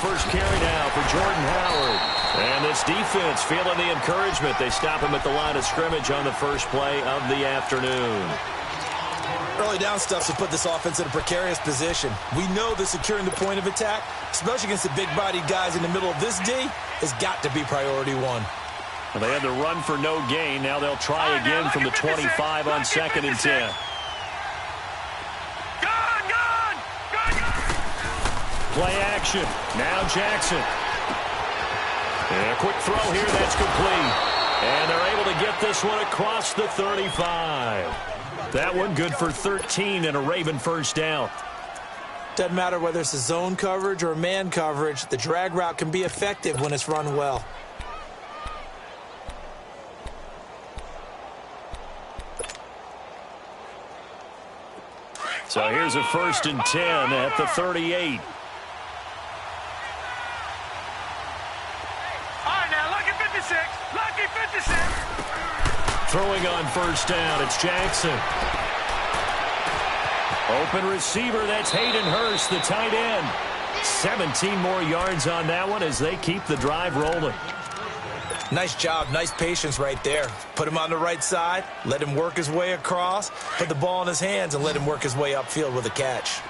first carry now for Jordan Howard. And this defense feeling the encouragement. They stop him at the line of scrimmage on the first play of the afternoon. Early down stuff to put this offense in a precarious position. We know that securing the point of attack, especially against the big-bodied guys in the middle of this D, has got to be priority one. Well, they had to run for no gain. Now they'll try again from the 25 on 2nd and 10. Play action. Now Jackson. And a quick throw here. That's complete. And they're able to get this one across the 35. That one good for 13 and a Raven first down. Doesn't matter whether it's a zone coverage or man coverage. The drag route can be effective when it's run well. So here's a 1st and 10 at the 38. Throwing on first down, it's Jackson. Open receiver, that's Hayden Hurst, the tight end. 17 more yards on that one as they keep the drive rolling. Nice job, nice patience right there. Put him on the right side, let him work his way across, put the ball in his hands, and let him work his way upfield with a catch.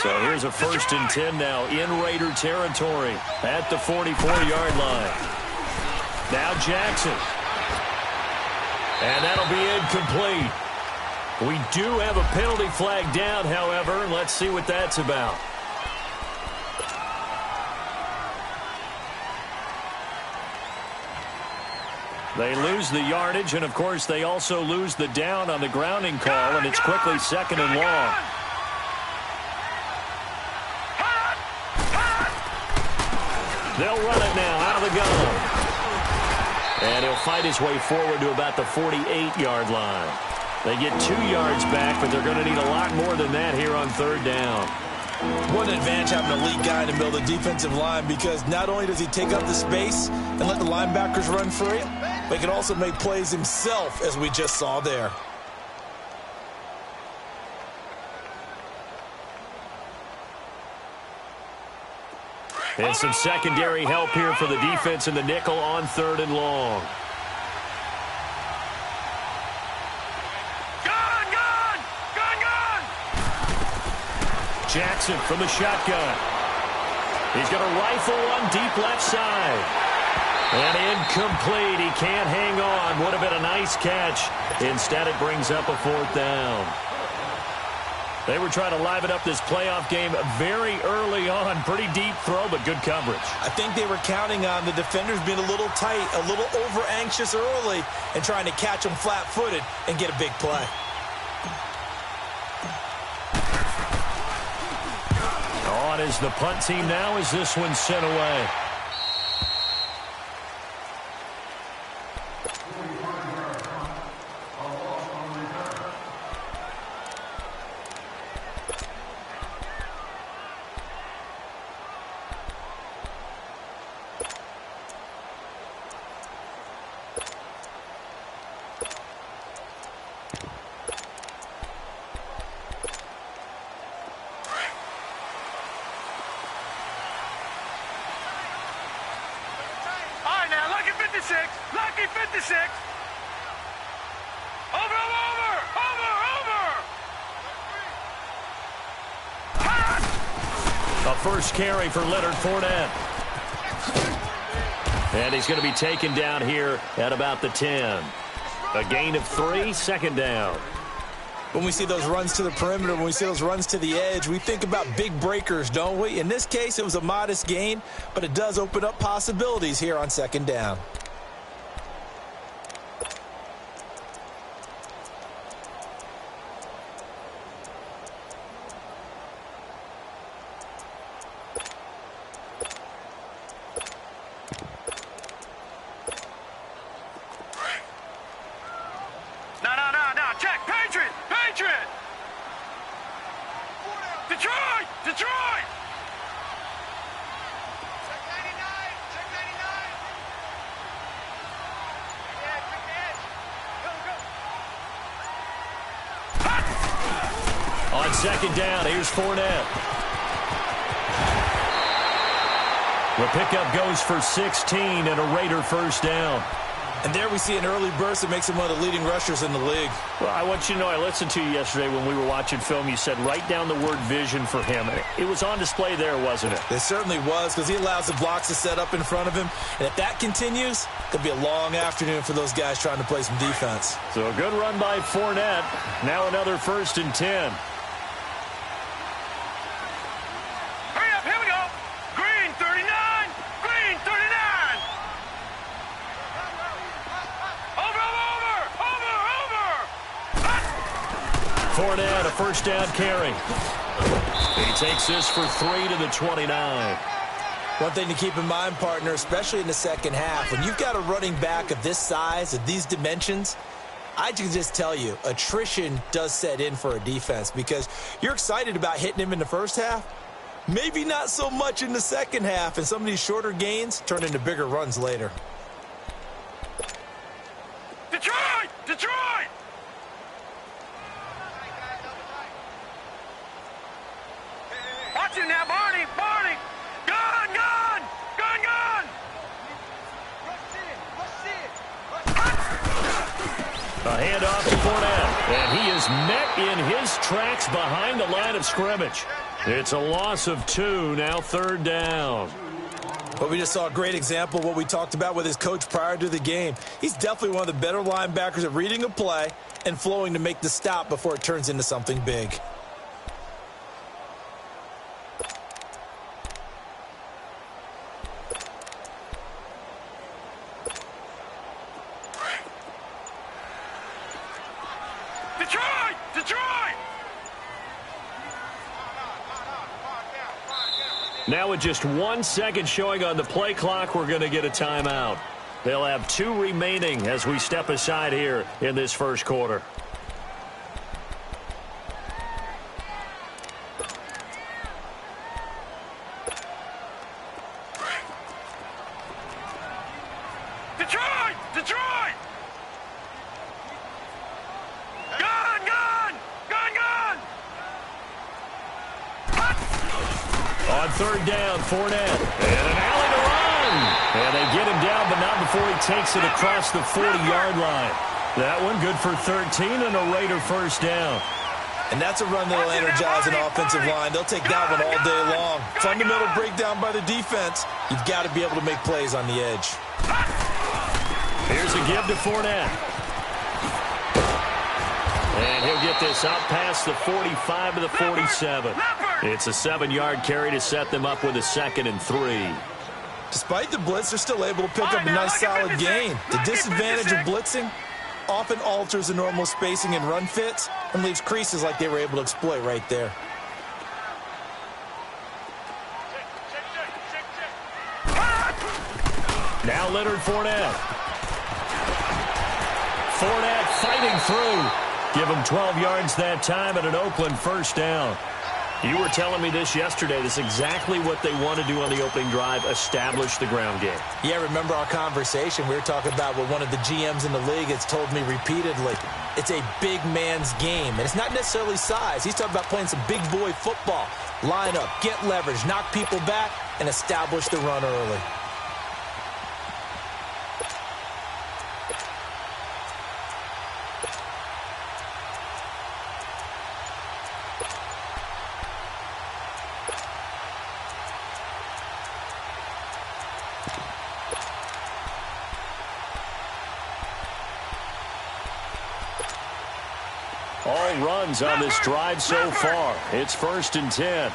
So here's a 1st and 10 now in Raider territory at the 44-yard line. Now Jackson. And that'll be incomplete. We do have a penalty flag down, however. Let's see what that's about. They lose the yardage, and, of course, they also lose the down on the grounding call, and it's quickly 2nd and long. They'll run it now out of the gun. And he'll fight his way forward to about the 48-yard line. They get 2 yards back, but they're going to need a lot more than that here on 3rd down. What an advantage having an elite guy in the middle of the defensive line, because not only does he take up the space and let the linebackers run free, but he can also make plays himself, as we just saw there. And some secondary help here for the defense in the nickel on 3rd and long. Jackson from the shotgun. He's going to rifle one deep left side. And incomplete. He can't hang on. Would have been a nice catch. Instead, it brings up a 4th down. They were trying to liven up this playoff game very early on. Pretty deep throw, but good coverage. I think they were counting on the defenders being a little tight, a little over-anxious early, and trying to catch them flat-footed and get a big play. On is the punt team now as this one's sent away. Lucky 56. Over. A first carry for Leonard Fournette. And he's going to be taken down here at about the 10. A gain of 3, 2nd down. When we see those runs to the perimeter, when we see those runs to the edge, we think about big breakers, don't we? In this case, it was a modest gain, but it does open up possibilities here on 2nd down. Detroit! On 2nd down, here's Fournette. The pickup goes for 16 and a Raider first down. And there we see an early burst that makes him one of the leading rushers in the league. Well, I want you to know, I listened to you yesterday when we were watching film. You said write down the word vision for him. It was on display there, wasn't it? It certainly was, because he allows the blocks to set up in front of him. And if that continues, it'll be a long afternoon for those guys trying to play some defense. So a good run by Fournette. Now another 1st and 10. Hurry up, here we go. Green 39. Green 39. Fournette, a first down carry. He takes this for 3 to the 29. One thing to keep in mind, partner, especially in the second half, when you've got a running back of this size, of these dimensions, I can just tell you, attrition does set in for a defense because you're excited about hitting him in the first half, maybe not so much in the second half, and some of these shorter gains turn into bigger runs later. Detroit! Detroit! Watch it now, Barney! Barney! Gun! Gun! Gun! Gun! A handoff to Fournette, and he is met in his tracks behind the line of scrimmage. It's a loss of 2, now 3rd down. But we just saw a great example of what we talked about with his coach prior to the game. He's definitely one of the better linebackers at reading a play and flowing to make the stop before it turns into something big. Detroit! Detroit! Now with just 1 second showing on the play clock, we're going to get a timeout. They'll have 2 remaining as we step aside here in this first quarter. Detroit! Detroit! Gun! Gun! Gun! Gun! On 3rd down, Fournette. And an alley to run. And they get him down, but not before he takes it across the 40-yard line. That one good for 13 and a Raider first down. And that's a run that'll energize an offensive line. They'll take that one all day long. Fundamental breakdown by the defense. You've got to be able to make plays on the edge. Here's a give to Fournette. And he'll get this out past the 45 to the 47. It's a 7-yard carry to set them up with a 2nd and 3. Despite the blitz, they're still able to pick up a nice solid gain. The disadvantage of blitzing often alters the normal spacing and run fits and leaves creases like they were able to exploit right there. Now Leonard Fournette. Fournette fighting through. Give him 12 yards that time and an Oakland first down. You were telling me this yesterday. This is exactly what they want to do on the opening drive, establish the ground game. Yeah, remember our conversation. We were talking about what one of the GMs in the league has told me repeatedly. It's a big man's game, and it's not necessarily size. He's talking about playing some big boy football. Line up, get leverage, knock people back, and establish the run early. All runs on this drive so far. It's 1st and 10.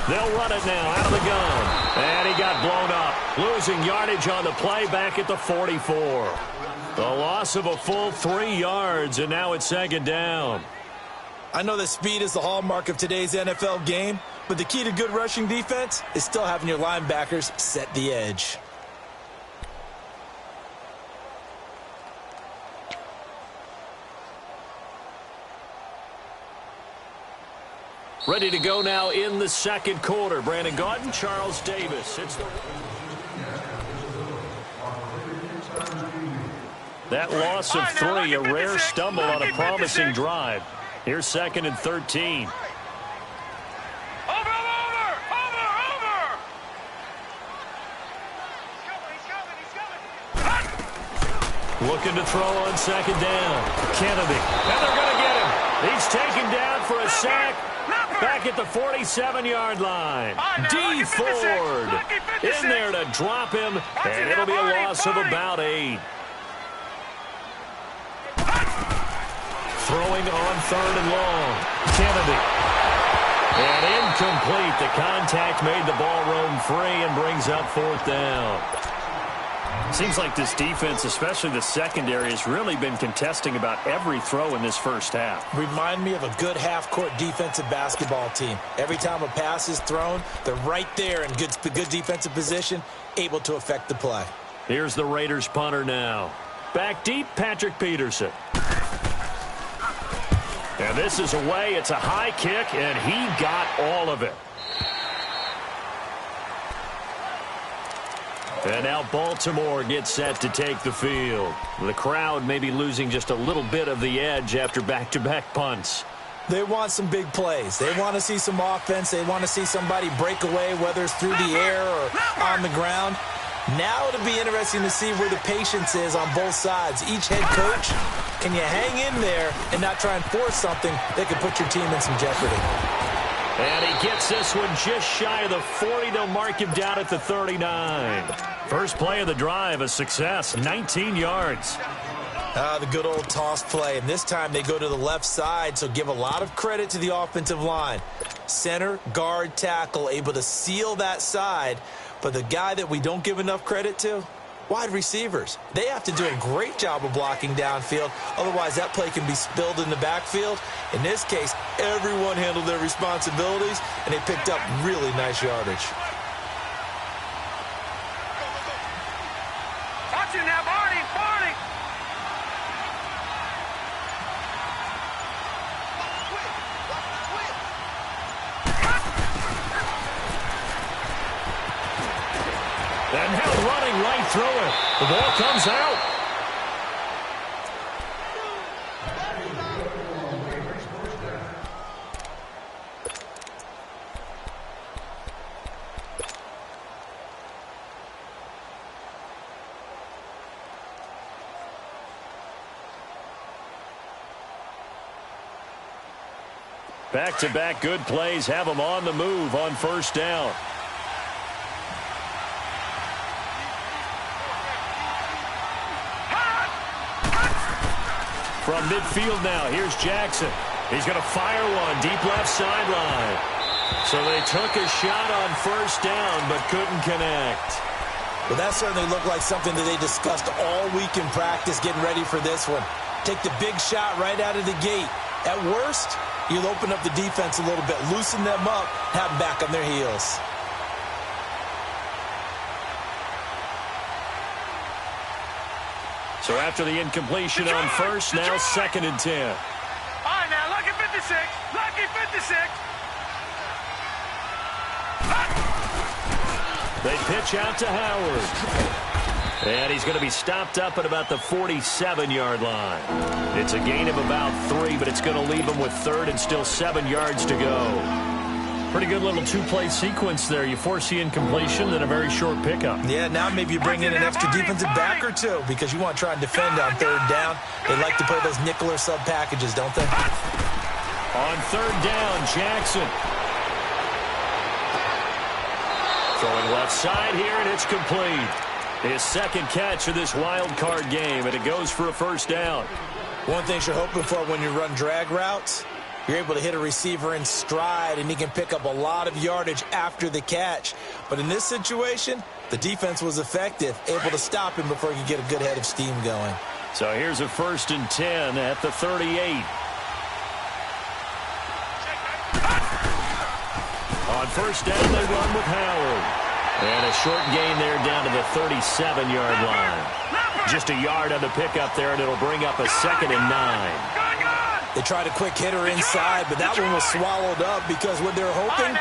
They'll run it now out of the gun. And he got blown up. Losing yardage on the play back at the 44. The loss of a full 3 yards, and now it's 2nd down. I know that speed is the hallmark of today's NFL game, but the key to good rushing defense is still having your linebackers set the edge. Ready to go now in the second quarter. Brandon Gaudin, Charles Davis. That loss of 3, a rare stumble on a promising drive. Here's 2nd and 13. Over, over, Looking to throw on second down. Kennedy. And they're going to get him. He's taken down for a sack. Back at the 47-yard line. D. Ford in there to drop him, and it'll be a loss of about 8. Throwing on third and long. Kennedy. And incomplete. The contact made the ball roam free and brings up fourth down. Seems like this defense, especially the secondary, has really been contesting about every throw in this first half. Remind me of a good half-court defensive basketball team. Every time a pass is thrown, they're right there in good defensive position, able to affect the play. Here's the Raiders punter now. Back deep, Patrick Peterson. And this is away. It's a high kick, and he got all of it. And now Baltimore gets set to take the field. The crowd may be losing just a little bit of the edge after back-to-back punts. They want some big plays. They want to see some offense. They want to see somebody break away, whether it's through the air or on the ground. Now it'll be interesting to see where the patience is on both sides. Each head coach, can you hang in there and not try and force something that could put your team in some jeopardy? And he gets this one just shy of the 40. They'll mark him down at the 39. First play of the drive, a success, 19 yards. The good old toss play, and this time they go to the left side, so give a lot of credit to the offensive line. Center, guard, tackle, able to seal that side, but the guy that we don't give enough credit to, wide receivers. They have to do a great job of blocking downfield, otherwise that play can be spilled in the backfield. In this case, everyone handled their responsibilities, and they picked up really nice yardage. Watch it now, Barney. And now running right through it. The ball comes out. Back-to-back good plays have them on the move on first down. From midfield now, here's Jackson. He's going to fire one deep left sideline. So they took a shot on first down but couldn't connect. Well, that certainly looked like something that they discussed all week in practice getting ready for this one. Take the big shot right out of the gate. At worst, you'll open up the defense a little bit, loosen them up, have them back on their heels. So after the incompletion on first, now second and 10. All right, now, lucky 56. Lucky 56. They pitch out to Howard. And he's going to be stopped up at about the 47-yard line. It's a gain of about 3, but it's going to leave him with third and still 7 yards to go. Pretty good little two-play sequence there. You force the incompletion, then a very short pickup. Yeah, now maybe you bring in an extra defensive back or two because you want to try and defend on third down. They like to play those nickel or sub packages, don't they? On third down, Jackson. Throwing left side here, and it's complete. His second catch of this wild card game, and it goes for a first down. One thing you're hoping for when you run drag routes, you're able to hit a receiver in stride, and he can pick up a lot of yardage after the catch. But in this situation, the defense was effective, able to stop him before he could get a good head of steam going. So here's a 1st and 10 at the 38. On first down, they run with Howard. And a short gain there down to the 37-yard line. Just a yard on the pickup there, and it'll bring up a 2nd and 9. They tried a quick hitter inside, but that one was swallowed up because what they're hoping,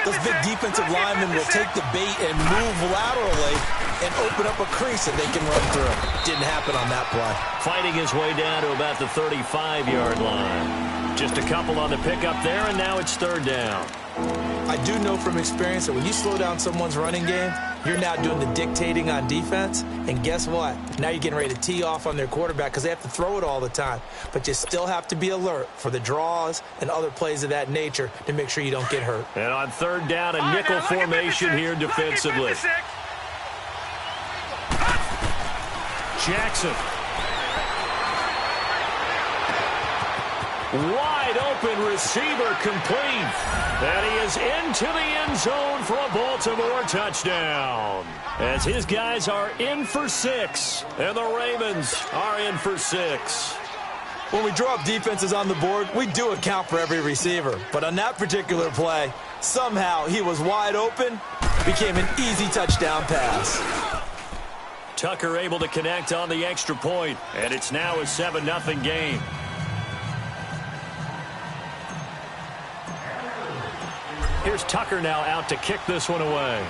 those big defensive linemen will take the bait and move laterally and open up a crease that they can run through. Didn't happen on that play. Fighting his way down to about the 35-yard line. Just a couple on the pickup there, and now it's third down. I do know from experience that when you slow down someone's running game, you're now doing the dictating on defense. And guess what? Now you're getting ready to tee off on their quarterback because they have to throw it all the time. But you still have to be alert for the draws and other plays of that nature to make sure you don't get hurt. And on third down, a nickel formation here defensively. Jackson. Wide open receiver complete. And he is into the end zone for a Baltimore touchdown. As his guys are in for 6. And the Ravens are in for 6. When we draw up defenses on the board, we do account for every receiver. But on that particular play, somehow he was wide open, became an easy touchdown pass. Tucker able to connect on the extra point, and it's now a 7-0 game. Here's Tucker now out to kick this one away.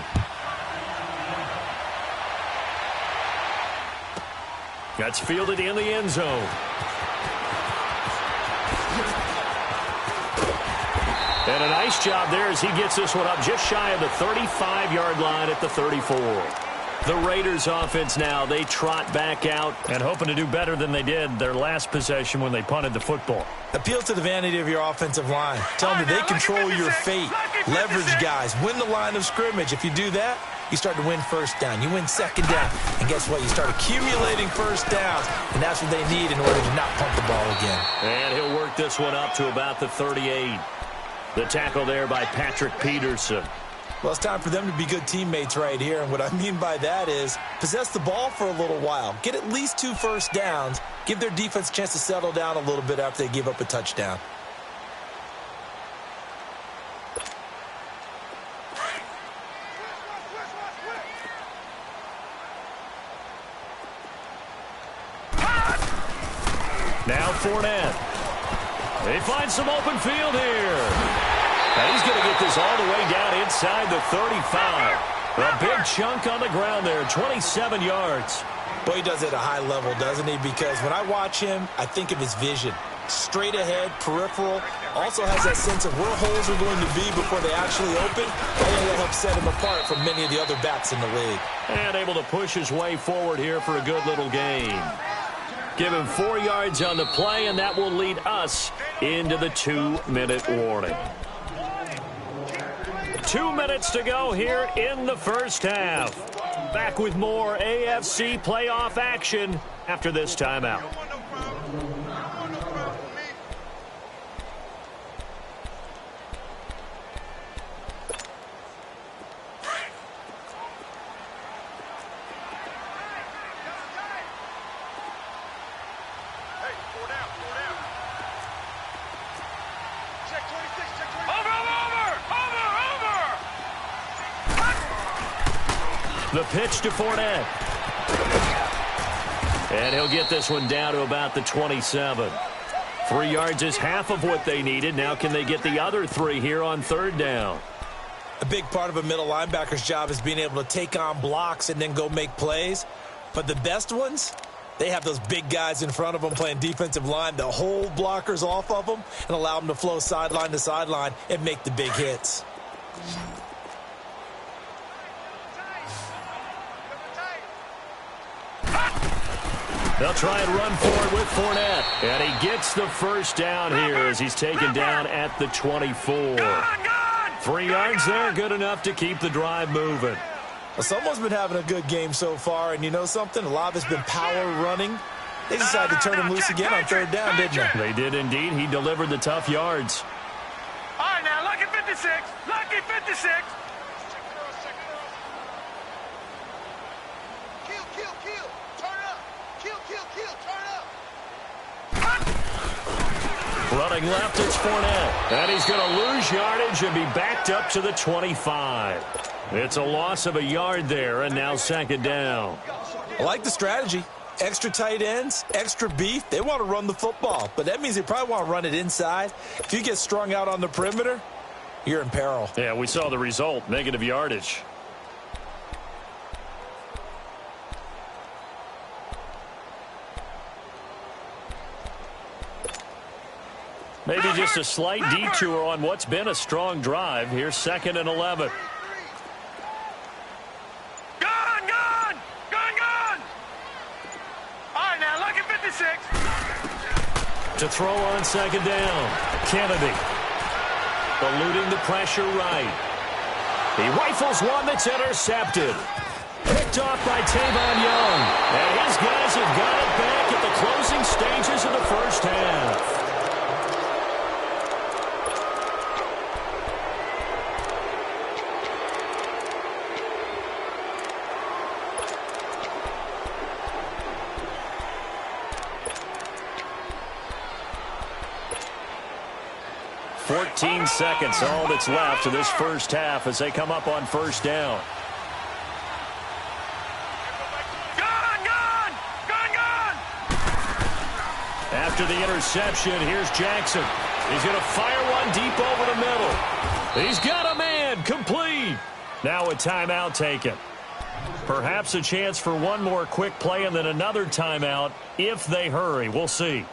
That's fielded in the end zone. And a nice job there as he gets this one up just shy of the 35-yard line at the 34. The Raiders offense now, they trot back out and hoping to do better than they did their last possession when they punted the football. Appeal to the vanity of your offensive line. Tell them that they control your fate. Leverage guys. Win the line of scrimmage. If you do that, you start to win first down. You win second down. And guess what? You start accumulating first downs. And that's what they need in order to not punt the ball again. And he'll work this one up to about the 38. The tackle there by Patrick Peterson. Well, it's time for them to be good teammates right here. And what I mean by that is possess the ball for a little while. Get at least 2 first downs. Give their defense a chance to settle down a little bit after they give up a touchdown. Now Fournette. They find some open field here. Now he's going to get this all the way down inside the 35. A big chunk on the ground there, 27 yards. Boy, he does it at a high level, doesn't he? Because when I watch him, I think of his vision. Straight ahead, peripheral, also has that sense of where holes are going to be before they actually open. I think that helps set him apart from many of the other backs in the league. And able to push his way forward here for a good little gain. Give him 4 yards on the play, and that will lead us into the 2-minute warning. 2 minutes to go here in the first half. Back with more AFC playoff action after this timeout. The pitch to Fournette. And he'll get this one down to about the 27. 3 yards is half of what they needed. Now can they get the other 3 here on third down? A big part of a middle linebacker's job is being able to take on blocks and then go make plays. But the best ones, they have those big guys in front of them playing defensive line that hold blockers off of them and allow them to flow sideline to sideline and make the big hits. They'll try and run forward with Fournette. And he gets the first down here as he's taken down at the 24. 3 yards there, good enough to keep the drive moving. Well, someone's been having a good game so far, and you know something? A lot of it's been power running. They decided to turn him loose again on third down, didn't they? They did indeed. He delivered the tough yards. All right, now, lucky 56. Lucky 56. Running left, it's Fournette. And he's going to lose yardage and be backed up to the 25. It's a loss of a yard there, and now second down. I like the strategy. Extra tight ends, extra beef. They want to run the football, but that means they probably want to run it inside. If you get strung out on the perimeter, you're in peril. Yeah, we saw the result, negative yardage. Maybe just a slight detour on what's been a strong drive. Here's 2nd and 11. To throw on 2nd down. Kennedy. Eluding the pressure right. He rifles one that's intercepted. Picked off by Tavon Young. And his guys have got it back at the closing stages of the first half. Seconds, all that's left of this first half as they come up on 1st down. After the interception, here's Jackson. He's going to fire one deep over the middle. He's got a man, complete. Now a timeout taken. Perhaps a chance for one more quick play and then another timeout if they hurry. We'll see.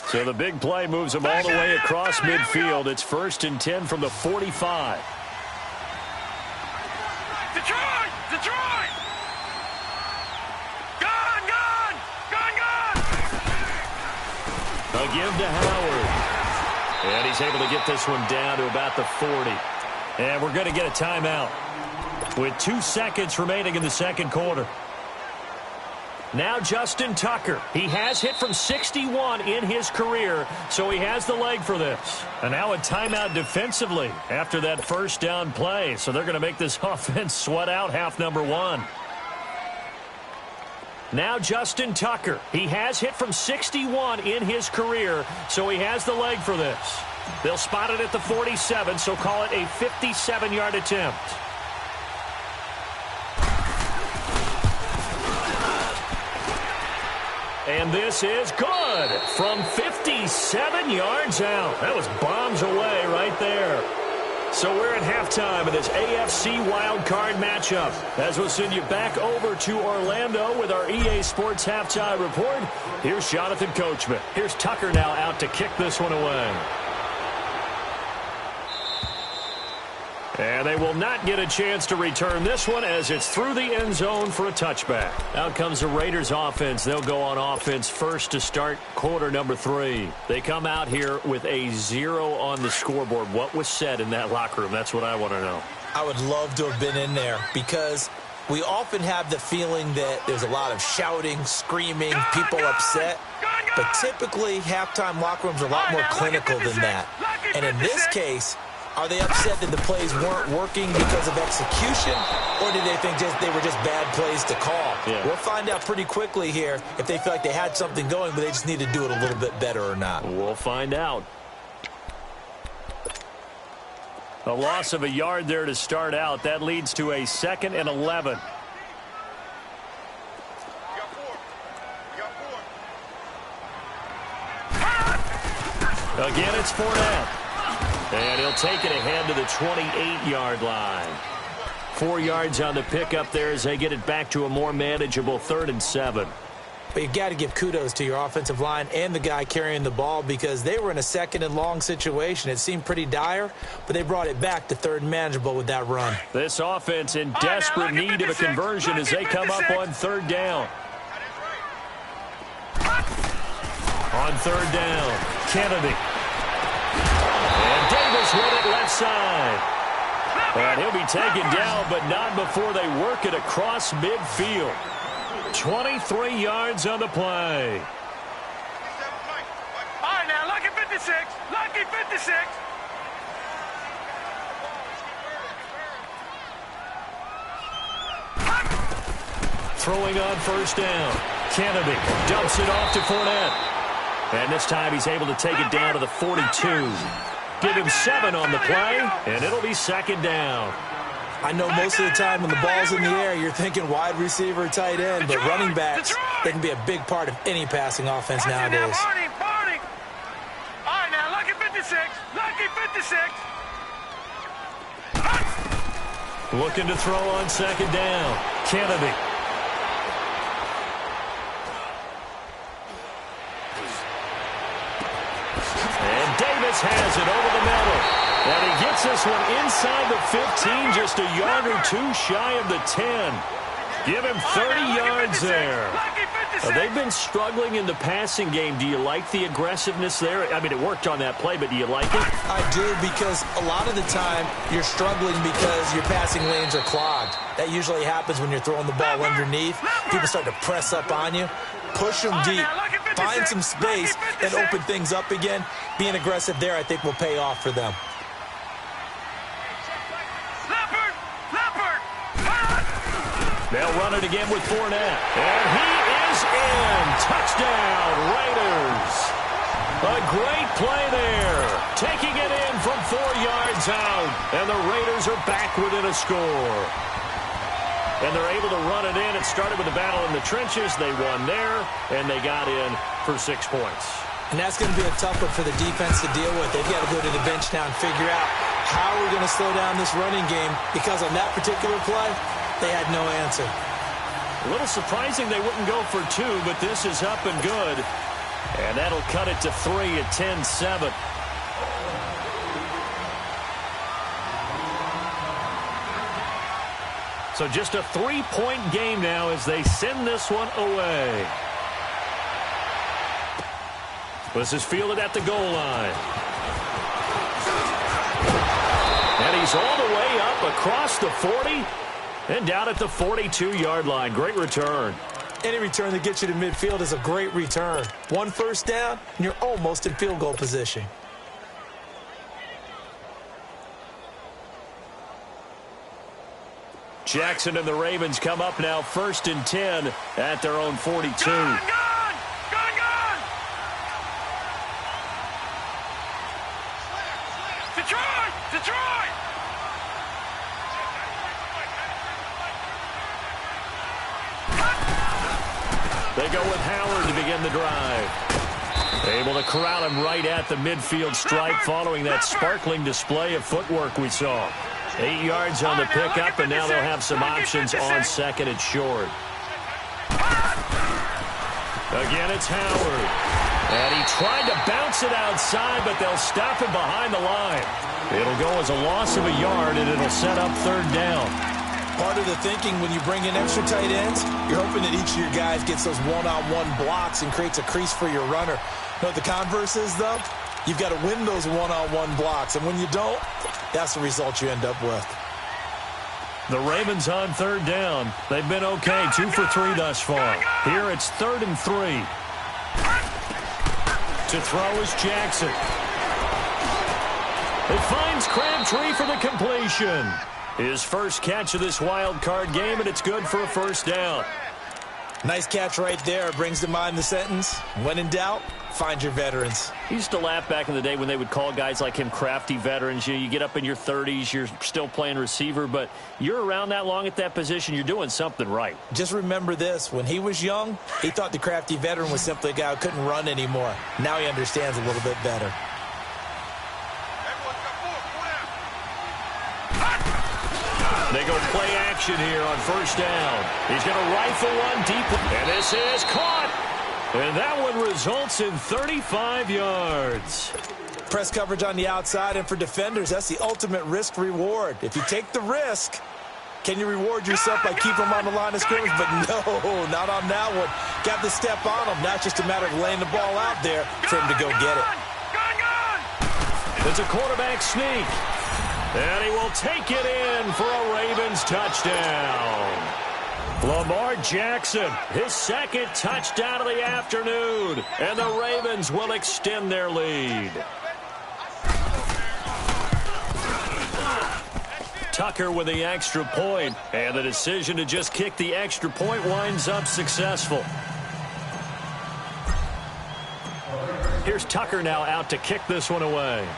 So the big play moves them all the way across midfield. It's 1st and 10 from the 45. Detroit! Detroit! Gone! A give to Howard. And he's able to get this one down to about the 40. And we're going to get a timeout with 2 seconds remaining in the 2nd quarter. Now Justin Tucker. He has hit from 61 in his career, so he has the leg for this. And now a timeout defensively after that 1st down play. So they're going to make this offense sweat out half number 1. Now Justin Tucker. He has hit from 61 in his career, so he has the leg for this. They'll spot it at the 47, so call it a 57-yard attempt. And this is good from 57 yards out. That was bombs away right there. So we're at halftime of this AFC wildcard matchup. As we'll send you back over to Orlando with our EA Sports Halftime Report. Here's Jonathan Coachman. Here's Tucker now out to kick this one away. And they will not get a chance to return this one as it's through the end zone for a touchback. Out comes the Raiders offense. They'll go on offense first to start quarter number 3. They come out here with a 0 on the scoreboard. What was said in that locker room? That's what I want to know. I would love to have been in there because we often have the feeling that there's a lot of shouting, screaming, people upset. But typically, halftime locker rooms are a lot more clinical than that. And in this case, are they upset that the plays weren't working because of execution, or did they think they were just bad plays to call? Yeah. We'll find out pretty quickly here if they feel like they had something going, but they just need to do it a little bit better or not. We'll find out. A loss of a yard there to start out. That leads to a 2nd and 11. Again, it's Fournette. And he'll take it ahead to the 28-yard line. 4 yards on the pickup there as they get it back to a more manageable 3rd and 7. But you've got to give kudos to your offensive line and the guy carrying the ball because they were in a 2nd and long situation. It seemed pretty dire, but they brought it back to 3rd and manageable with that run. This offense in desperate need of a conversion as they come up on 3rd down. On 3rd down, Kennedy. And Davis with it left side. And he'll be taken down, but not before they work it across midfield. 23 yards on the play. All right, now, lucky 56. Lucky 56. Throwing on first down. Kennedy dumps it off to Fournette. And this time he's able to take it down to the 42. Give him 7 on the play, and it'll be second down. I know most of the time when the ball's in the air, you're thinking wide receiver, tight end, but running backs, they can be a big part of any passing offense nowadays. Party. All right, now, lucky 56. Lucky 56. Looking to throw on second down. Kennedy. And Davis has it over the middle. And he gets this one inside the 15, just a yard or two shy of the 10. Give him 30 yards there. They've been struggling in the passing game. Do you like the aggressiveness there? I mean, it worked on that play, but do you like it? I do, because a lot of the time you're struggling because your passing lanes are clogged. That usually happens when you're throwing the ball underneath. People start to press up on you. Push them deep. Find some space and open things up again. Being aggressive there, I think, will pay off for them. They'll run it again with Fournette. And he is in. Touchdown, Raiders. A great play there. Taking it in from 4 yards out. And the Raiders are back within a score. And they're able to run it in. It started with a battle in the trenches. They won there, and they got in for 6 points. And that's going to be a tough one for the defense to deal with. They've got to go to the bench now and figure out how we're going to slow down this running game, because on that particular play, they had no answer. A little surprising they wouldn't go for 2, but this is up and good. And that'll cut it to 3 at 10-7. So just a 3-point game now as they send this one away. This is fielded at the goal line. And he's all the way up across the 40 and down at the 42-yard line. Great return. Any return that gets you to midfield is a great return. 1 first down, and you're almost in field goal position. Jackson and the Ravens come up now 1st and 10 at their own 42. Gone! Detroit! They go with Howard to begin the drive. Able to corral him right at the midfield stripe following that sparkling display of footwork we saw. 8 yards on the pickup, and now they'll have some options on second and short. Again, it's Howard. And he tried to bounce it outside, but they'll stop him behind the line. It'll go as a loss of a yard, and it'll set up 3rd down. Part of the thinking when you bring in extra tight ends, you're hoping that each of your guys gets those one-on-one blocks and creates a crease for your runner. You know what the converse is, though? You've got to win those one-on-one blocks, and when you don't, that's the result you end up with. The Ravens on 3rd down. They've been okay, 2 for 3 thus far. Here it's 3rd and 3. To throw is Jackson. It finds Crabtree for the completion. His first catch of this wild card game, and it's good for a 1st down. Nice catch right there. Brings to mind the sentence, when in doubt, find your veterans. He used to laugh back in the day when they would call guys like him crafty veterans. You get up in your 30s, you're still playing receiver, but you're around that long at that position, you're doing something right. Just remember this. When he was young, he thought the crafty veteran was simply a guy who couldn't run anymore. Now he understands a little bit better. They go play action here on 1st down. He's going to rifle one deep, and this is caught. And that one results in 35 yards. Press coverage on the outside, and for defenders, that's the ultimate risk-reward. If you take the risk, can you reward yourself by keeping them on the line of scrimmage? But no, not on that one. Got the step on him. Now it's just a matter of laying the ball out there for him to go get it. It's a quarterback sneak. And he will take it in for a Ravens touchdown. Lamar Jackson, his 2nd touchdown of the afternoon. And the Ravens will extend their lead. Tucker with the extra point, and the decision to just kick the extra point winds up successful. Here's Tucker now out to kick this one away.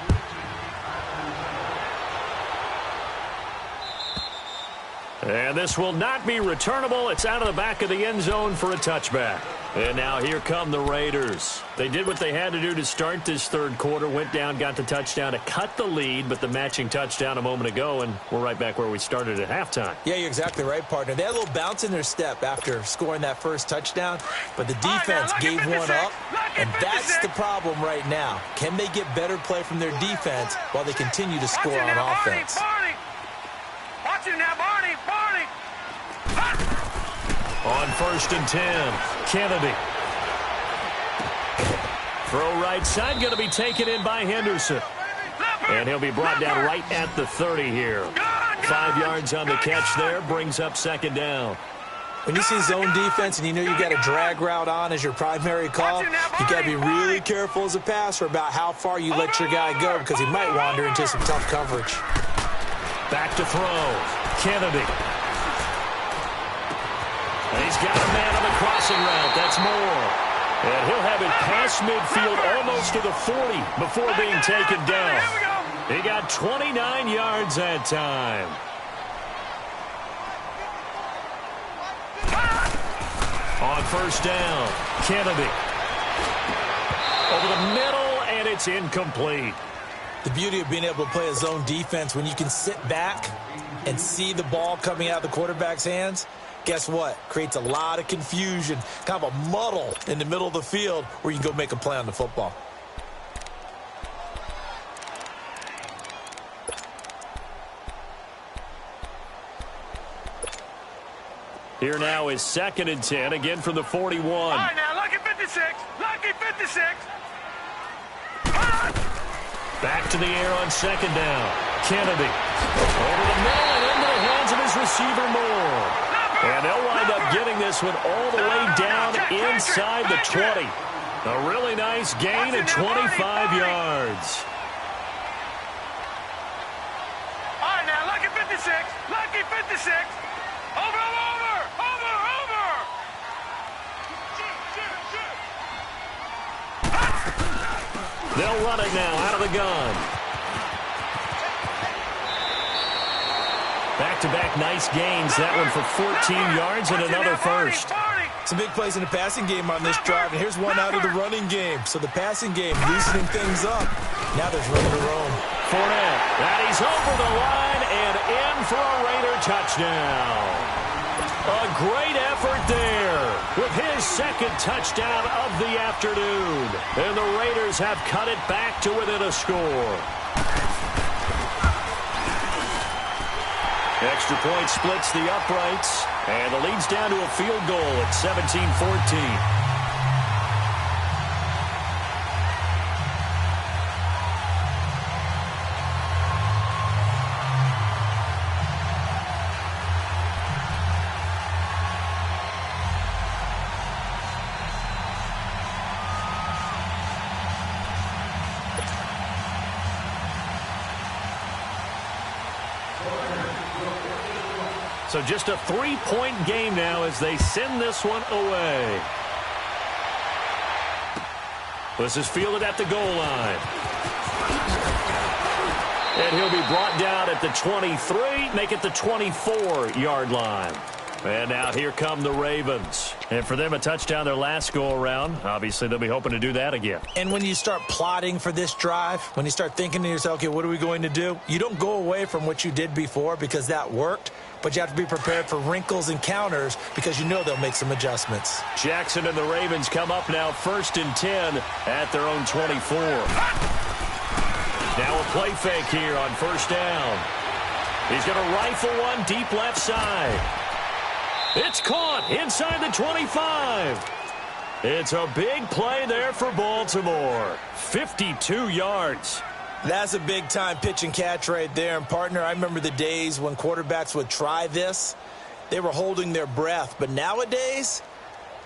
And this will not be returnable. It's out of the back of the end zone for a touchback. And now here come the Raiders. They did what they had to do to start this third quarter. Went down, got the touchdown to cut the lead, but the matching touchdown a moment ago, and we're right back where we started at halftime. Yeah, you're exactly right, partner. They had a little bounce in their step after scoring that first touchdown, but the defense gave one up, and that's the problem right now. Can they get better play from their defense while they continue to score on offense? Watch it now, Barney! On 1st and 10, Kennedy. Throw right side, going to be taken in by Henderson. And he'll be brought down right at the 30 here. 5 yards on the catch there, brings up 2nd down. When you see zone defense and you know you got a drag route on as your primary call, you got to be really careful as a passer about how far you let your guy go because he might wander into some tough coverage. Back to throw, Kennedy. And he's got a man on the crossing route. That's Moore. And he'll have it past midfield almost to the 40 before being taken down. He got 29 yards that time. On 1st down, Kennedy. Over the middle, and it's incomplete. The beauty of being able to play a zone defense when you can sit back and see the ball coming out of the quarterback's hands, guess what? Creates a lot of confusion, kind of a muddle in the middle of the field where you can go make a play on the football. Here now is 2nd and 10, again from the 41. All right, now, lucky 56. Lucky 56. Back to the air on 2nd down. Kennedy. Over the middle and into the hands of his receiver, Moore. And they'll wind up getting this one all the way down inside the 20. A really nice gain at 25 yards. All right, now, lucky 56. Lucky 56. Over. They'll run it now out of the gun. Back-to-back nice gains. That one for 14 yards and another first. Some big plays in the passing game on this drive, and here's one out of the running game. So the passing game loosening things up. Now there's room to roam. Fournette. And he's over the line and in for a Raider touchdown. A great effort there with his 2nd touchdown of the afternoon. And the Raiders have cut it back to within a score. Extra point splits the uprights, and the lead's down to a field goal at 17-14. So just a 3-point game now as they send this one away. This is fielded at the goal line. And he'll be brought down at the 23, make it the 24-yard line. And now here come the Ravens. And for them, a touchdown their last go-around. Obviously, they'll be hoping to do that again. And when you start plotting for this drive, when you start thinking to yourself, okay, what are we going to do? You don't go away from what you did before because that worked, but you have to be prepared for wrinkles and counters because you know they'll make some adjustments. Jackson and the Ravens come up now 1st and 10 at their own 24. Now a play fake here on 1st down. He's going to rifle one deep left side. It's caught inside the 25. It's a big play there for Baltimore. 52 yards. That's a big-time pitch and catch right there. And, partner, I remember the days when quarterbacks would try this. They were holding their breath. But nowadays,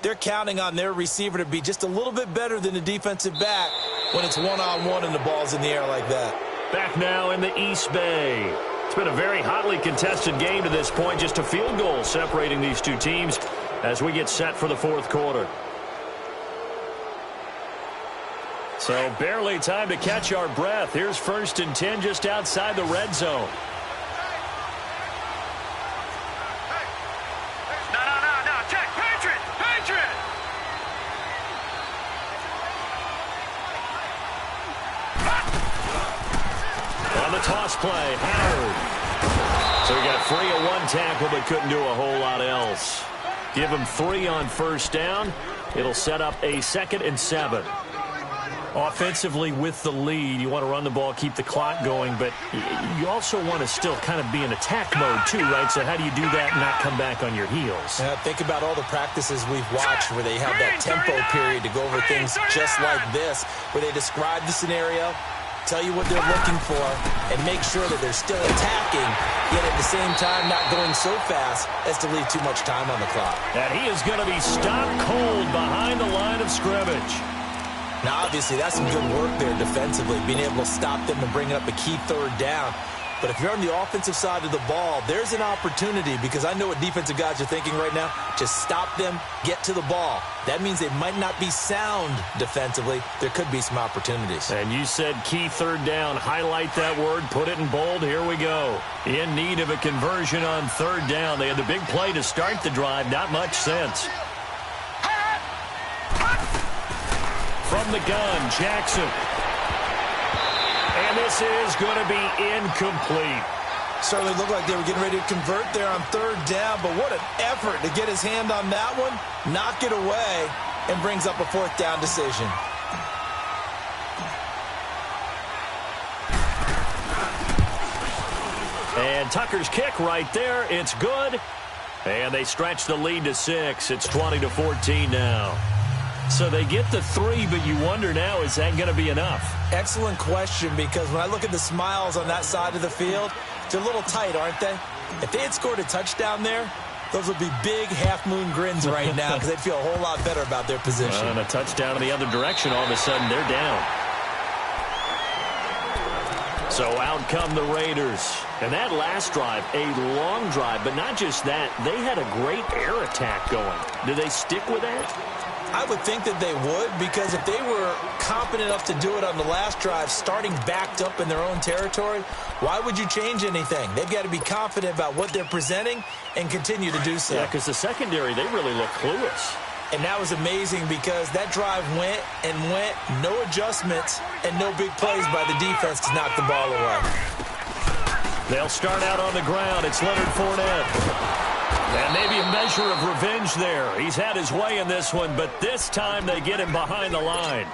they're counting on their receiver to be just a little bit better than the defensive back when it's one-on-one and the ball's in the air like that. Back now in the East Bay. It's been a very hotly contested game to this point. Just a field goal separating these two teams as we get set for the fourth quarter. So barely time to catch our breath. Here's 1st and 10 just outside the red zone. No. Check. Patriot. On the toss play, Howard. So he got free of one tackle but couldn't do a whole lot else. Give him 3 on 1st down. It'll set up a 2nd and 7. Offensively with the lead, you want to run the ball, keep the clock going, but you also want to still kind of be in attack mode too, right? So how do you do that and not come back on your heels? Think about all the practices we've watched where they have that tempo period to go over things just like this, where they describe the scenario, tell you what they're looking for, and make sure that they're still attacking, yet at the same time not going so fast as to leave too much time on the clock. And he is going to be stopped cold behind the line of scrimmage. Now, obviously, that's some good work there defensively, being able to stop them and bring up a key 3rd down. But if you're on the offensive side of the ball, there's an opportunity, because I know what defensive guys are thinking right now. Just stop them, get to the ball. That means they might not be sound defensively. There could be some opportunities. And you said key 3rd down. Highlight that word, put it in bold. Here we go. In need of a conversion on 3rd down. They had the big play to start the drive. Not much sense. From the gun, Jackson. And this is going to be incomplete. Certainly looked like they were getting ready to convert there on 3rd down, but what an effort to get his hand on that one, knock it away, and brings up a 4th down decision. And Tucker's kick right there. It's good. And they stretch the lead to 6. It's 20-14 now. So they get the 3, but you wonder now, is that going to be enough? Excellent question, because when I look at the smiles on that side of the field, they're a little tight, aren't they? If they had scored a touchdown there, those would be big half-moon grins right now, because they'd feel a whole lot better about their position. And a touchdown in the other direction, all of a sudden they're down. So out come the Raiders. And that last drive, a long drive, but not just that, they had a great air attack going. Do they stick with that? I would think that they would, because if they were competent enough to do it on the last drive, starting backed up in their own territory, why would you change anything? They've got to be confident about what they're presenting and continue to do so. Yeah, because the secondary, they really look clueless. And that was amazing, because that drive went and went, no adjustments, and no big plays by the defense to knock the ball away. They'll start out on the ground. It's Leonard Fournette. And maybe a measure of revenge there. He's had his way in this one, but this time they get him behind the line.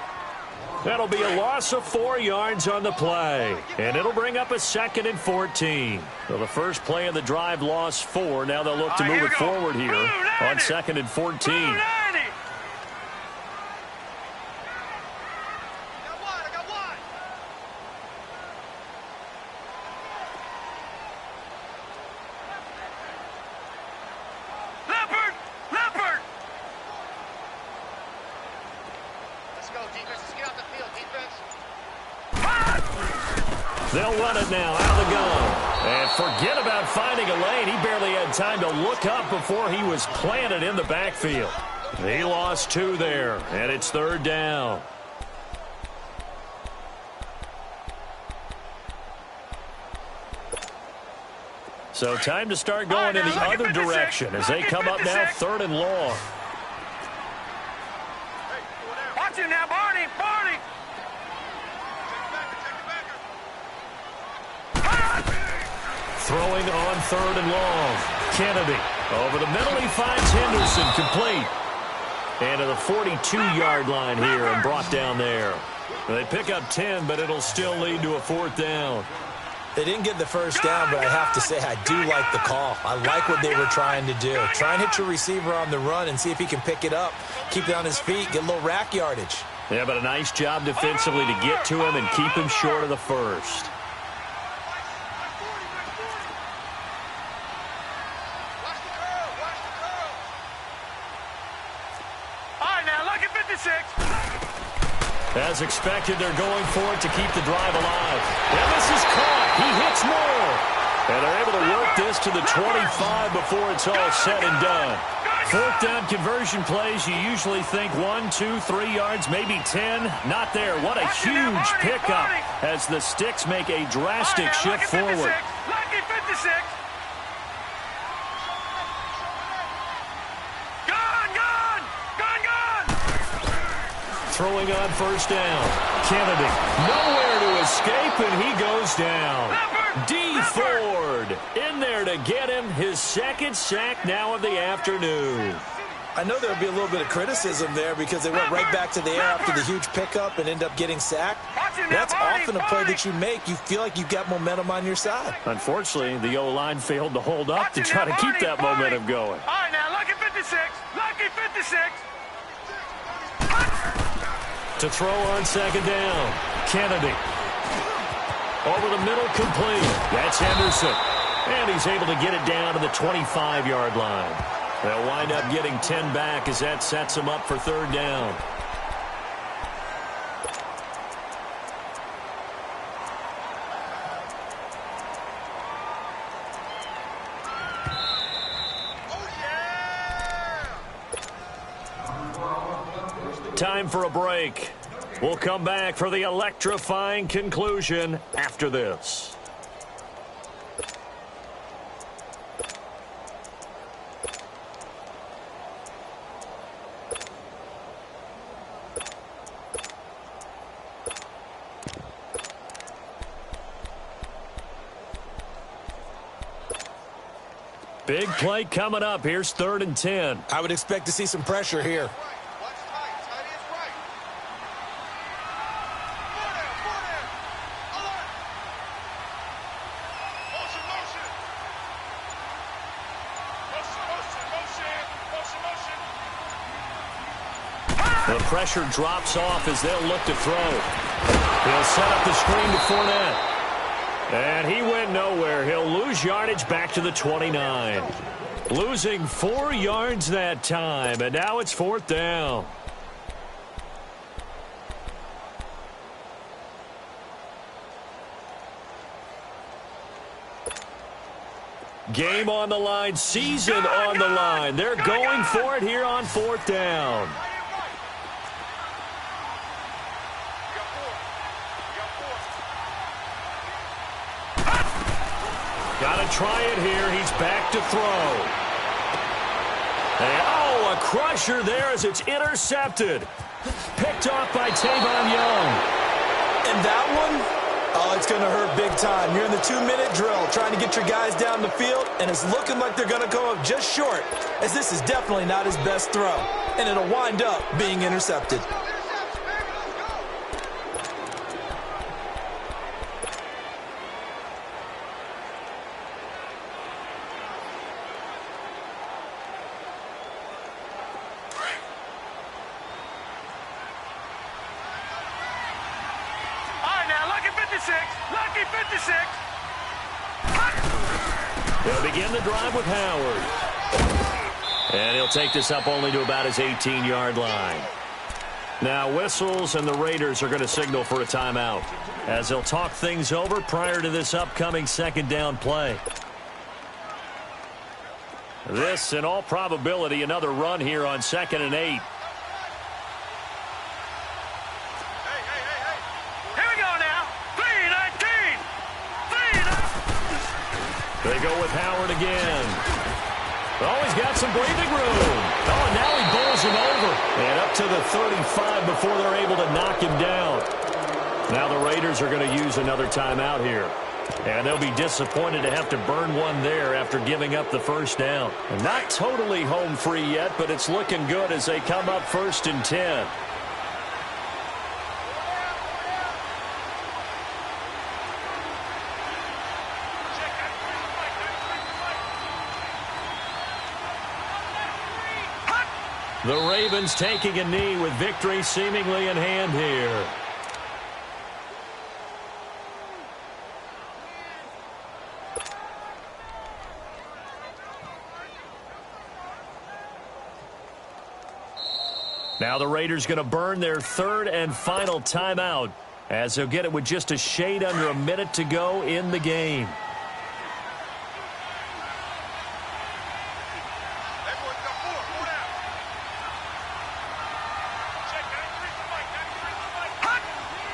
That'll be a loss of 4 yards on the play. And it'll bring up a 2nd and 14. So the first play of the drive lost 4. Now they'll look to move it forward here on 2nd and 14. They'll run it now out of the gun. And forget about finding a lane. He barely had time to look up before he was planted in the backfield. He lost 2 there, and it's 3rd down. So time to start going in the other direction as they come up now 3rd and long. Watch it now, Barney. Throwing on 3rd and long. Kennedy over the middle. He finds Henderson complete. And to the 42-yard line here and brought down there. They pick up 10, but it'll still lead to a 4th down. They didn't get the first down, but I have to say I do like the call. I like what they were trying to do. Try and hit your receiver on the run and see if he can pick it up. Keep it on his feet, get a little rack yardage. Yeah, but a nice job defensively to get to him and keep him short of the first. As expected, they're going for it to keep the drive alive. And this is caught. He hits Moore. And they're able to work this to the 25 before it's all said and done. Fourth down conversion plays, you usually think 1, 2, 3 yards, maybe 10. Not there. What a huge pickup as the Sticks make a drastic shift forward. Lucky 56. Throwing on first down. Kennedy, nowhere to escape, and he goes down. D. Ford in there to get him his second sack now of the afternoon. I know there'll be a little bit of criticism there because they went right back to the air after the huge pickup and end up getting sacked. That's often a play that you make. You feel like you've got momentum on your side. Unfortunately, the O-line failed to hold up to try to keep that momentum going. All right, now, lucky 56. Lucky 56. To throw on second down. Kennedy. Over the middle, complete. That's Henderson. And he's able to get it down to the 25-yard line. They'll wind up getting 10 back as that sets them up for third down. Time for a break. We'll come back for the electrifying conclusion after this. Big play coming up. Here's 3rd and 10. I would expect to see some pressure here. The pressure drops off as they'll look to throw. He'll set up the screen to Fournette. And he went nowhere. He'll lose yardage back to the 29. Losing 4 yards that time, and now it's 4th down. Game on the line, season on the line. They're going for it here on 4th down. Got to try it here. He's back to throw. And, a crusher there as it's intercepted. Picked off by Tavon Young. And that one, it's going to hurt big time. You're in the 2-minute drill trying to get your guys down the field, and it's looking like they're going to go up just short, as this is definitely not his best throw. And it'll wind up being intercepted. Lucky 56. They'll begin the drive with Howard. And he'll take this up only to about his 18-yard line. Now whistles, and the Raiders are going to signal for a timeout as they'll talk things over prior to this upcoming 2nd down play. This, in all probability, another run here on 2nd and 8. They go with Howard again. Oh, he's got some breathing room. Oh, and now he bowls him over. And up to the 35 before they're able to knock him down. Now the Raiders are going to use another timeout here. And they'll be disappointed to have to burn one there after giving up the 1st down. And not totally home free yet, but it's looking good as they come up 1st and 10. The Ravens taking a knee with victory seemingly in hand here. Now the Raiders going to burn their 3rd and final timeout as they'll get it with just a shade under a minute to go in the game.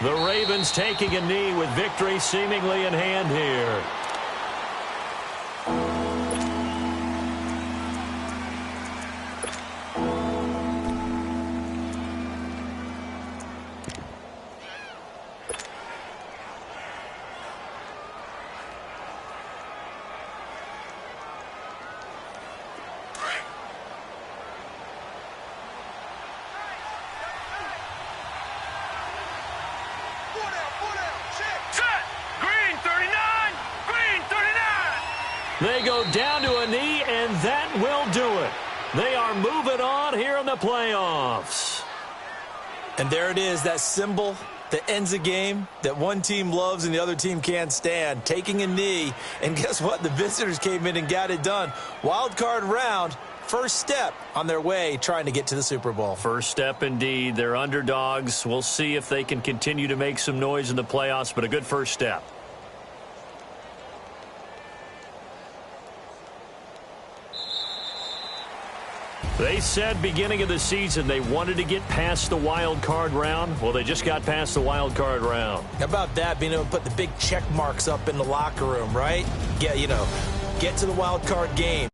The Ravens taking a knee with victory seemingly in hand here. They go down to a knee, and that will do it. They are moving on here in the playoffs. And there it is, that symbol that ends a game that one team loves and the other team can't stand, taking a knee. And guess what? The visitors came in and got it done. Wild card round, first step on their way trying to get to the Super Bowl. First step indeed. They're underdogs. We'll see if they can continue to make some noise in the playoffs, but a good first step. They said beginning of the season they wanted to get past the wild card round. Well, they just got past the wild card round. How about that, being able to put the big check marks up in the locker room, right? Get to the wild card game.